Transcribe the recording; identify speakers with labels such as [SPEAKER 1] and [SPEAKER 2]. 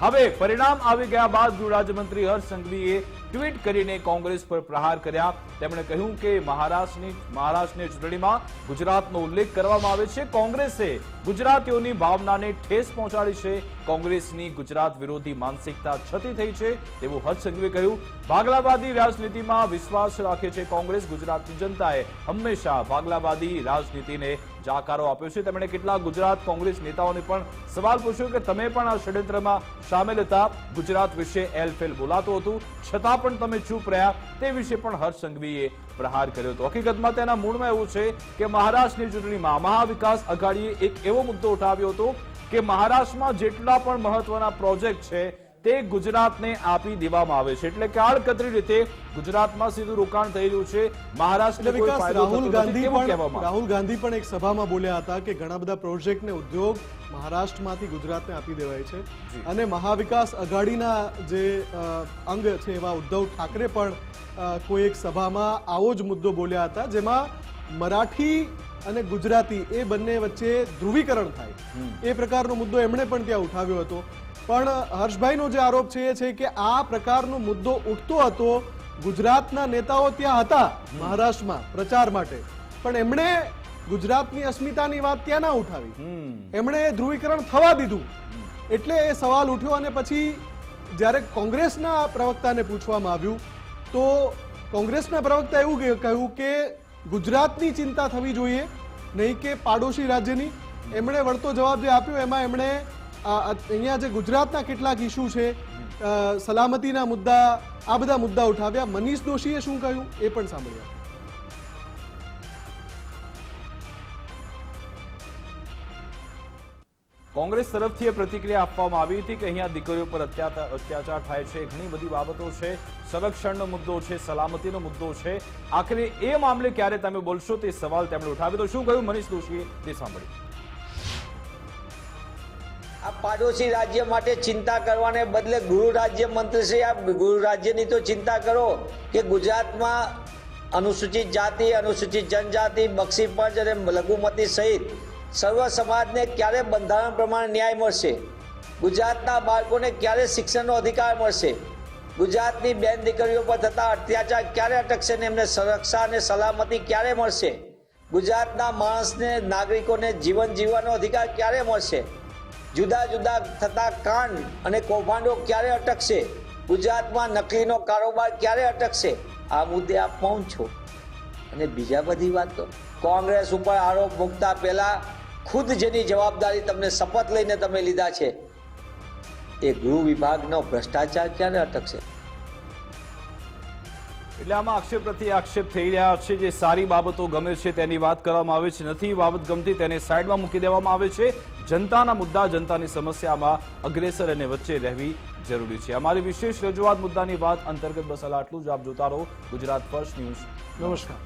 [SPEAKER 1] હવે પરિણામ આવી ગયા બાદ ગૃહ રાજ્યમંત્રી હર્ષ સંઘવીએ ટ્વીટ કરીને કોંગ્રેસ પર પ્રહાર કર્યા। તેમણે કહ્યું કે મહારાષ્ટ્રની ચૂંટણીમાં ગુજરાતનો ઉલ્લેખ કરવામાં આવે છે। કોંગ્રેસે ગુજરાતીઓની ભાવનાને ઠેસ પહોંચાડી છે। કોંગ્રેસની ગુજરાત વિરોધી માનસિકતા છતી થઈ છે તેવું હર્ષ સંઘવીએ કહ્યું। ભાગલાવાદી રાજનીતિમાં વિશ્વાસ રાખે છે કોંગ્રેસ। ગુજરાતની જનતાએ હંમેશા ભાગલાવાદી રાજનીતિને જાકારો આપ્યો છે। તેમણે કેટલાક ગુજરાત કોંગ્રેસ નેતાઓને પણ સવાલ પૂછ્યો કે તમે પણ આ ષડયંત્રમાં સામેલ હતા। ગુજરાત વિશે એલફેલ બોલાતું હતું છતાં પણ તમે ચૂપ રહ્યા, તે વિશે પણ હર્ષ સંઘવીએ પ્રહાર કર્યો હતો। હકીકતમાં તેના મૂળમાં એવું છે કે મહારાષ્ટ્રની ચૂંટણીમાં મહાવિકાસ અઘાડીએ એક એવો મુદ્દો ઉઠાવ્યો હતો કે મહારાષ્ટ્રમાં જેટલા પણ મહત્વના પ્રોજેક્ટ છે તે ગુજરાતને આપી દેવામાં આવે છે, એટલે કે આડકતરી રીતે ગુજરાતમાં સીધું રોકાણ થઈ રહ્યું છે। મહારાષ્ટ્ર
[SPEAKER 2] રાહુલ ગાંધી પણ એક સભામાં બોલ્યા હતા કે ઘણા બધા પ્રોજેક્ટ ને ઉદ્યોગ મહારાષ્ટ્રમાંથી ગુજરાતને આપી દેવાય છે અને મહાવિકાસ અઘાડીના જે અંગ છે એવા ઉદ્ધવ ઠાકરે પણ કોઈ એક સભામાં આવો જ મુદ્દો બોલ્યા હતા, જેમાં મરાઠી અને ગુજરાતી એ બંને વચ્ચે ધ્રુવીકરણ થાય એ પ્રકારનો મુદ્દો એમણે પણ ત્યાં ઉઠાવ્યો હતો। પણ હર્ષભાઈનો જે આરોપ છે એ છે કે આ પ્રકારનો મુદ્દો ઉઠતો હતો, ગુજરાતના નેતાઓ ત્યાં હતા મહારાષ્ટ્રમાં પ્રચાર માટે, પણ એમણે ગુજરાતની અસ્મિતાની વાત ત્યાં ના ઉઠાવી, એમણે ધ્રુવીકરણ થવા દીધું, એટલે એ સવાલ ઉઠ્યો। અને પછી જ્યારે કોંગ્રેસના પ્રવક્તાને પૂછવામાં આવ્યું તો કોંગ્રેસના પ્રવક્તા એવું કહ્યું કે ગુજરાતની ચિંતા થવી જોઈએ, નહીં કે પાડોશી રાજ્યની। એમણે વળતો જવાબ જે આપ્યો એમાં એમણે અહીંયા જે ગુજરાતના કેટલાક ઇસ્યુ છે, સલામતીના મુદ્દા, આ બધા મુદ્દા ઉઠાવ્યા। મનીષ દોશીએ શું કહ્યું એ પણ સાંભળ્યા।
[SPEAKER 1] કોંગ્રેસ તરફથી એ પ્રતિક્રિયા આપવામાં આવી હતી કે અહીંયા દીકરીઓ પર અત્યાચાર થાય છે, ઘણી બધી બાબતો છે, સંરક્ષણનો મુદ્દો છે, સલામતીનો મુદ્દો છે, આખરે એ મામલે ક્યારે તમે બોલશો તે સવાલ તેમણે ઉઠાવ્યો। તો શું કહ્યું મનીષ દોશીએ તે સાંભળ્યું।
[SPEAKER 3] આ પાડોશી રાજ્ય માટે ચિંતા કરવાને બદલે ગૃહ રાજ્ય મંત્રીશ્રી આ ગૃહ રાજ્યની તો ચિંતા કરો કે ગુજરાતમાં અનુસૂચિત જાતિ, અનુસૂચિત જનજાતિ, બક્ષી પંચ અને લઘુમતી સહિત સર્વ સમાજને ક્યારે બંધારણ પ્રમાણે ન્યાય મળશે? ગુજરાતના બાળકોને ક્યારે શિક્ષણનો અધિકાર મળશે? ગુજરાતની બેન દીકરીઓ પર થતા અત્યાચાર ક્યારે અટકશે ને એમને સુરક્ષા અને સલામતી ક્યારે મળશે? ગુજરાતના માણસને, નાગરિકોને જીવન જીવવાનો અધિકાર ક્યારે મળશે? જુદા જુદા થતા કાંડ અને કૌભાંડો ક્યારે અટકશે? ગુજરાતમાં નકલીનો કારોબાર ક્યારે અટકશે? આ મુદ્દે આપ મૌન છો અને બીજા બધી વાતો। કોંગ્રેસ ઉપર આરોપ મૂકતા પહેલા ખુદ જેની જવાબદારી તમને શપથ લઈને તમે લીધા છે એ ગૃહ વિભાગનો ભ્રષ્ટાચાર ક્યારે અટકશે?
[SPEAKER 1] એટલે આમાં આક્ષેપ પ્રતિ આક્ષેપ થઈ રહ્યા છે। જે સારી બાબતો ગમે છે તેની વાત કરવામાં આવે છે, નથી બાબત ગમતી તેને સાઈડમાં મૂકી દેવામાં આવે છે। જનતાના મુદ્દા, જનતાની સમસ્યામાં અગ્રેસર અને વચ્ચે રહેવી જરૂરી છે। અમારી વિશેષ રજૂઆત મુદ્દાની વાત અંતર્ગત બસ આટલું જ। આપ જોતા રહો ગુજરાત ફર્સ્ટ ન્યૂઝ।
[SPEAKER 2] નમસ્કાર।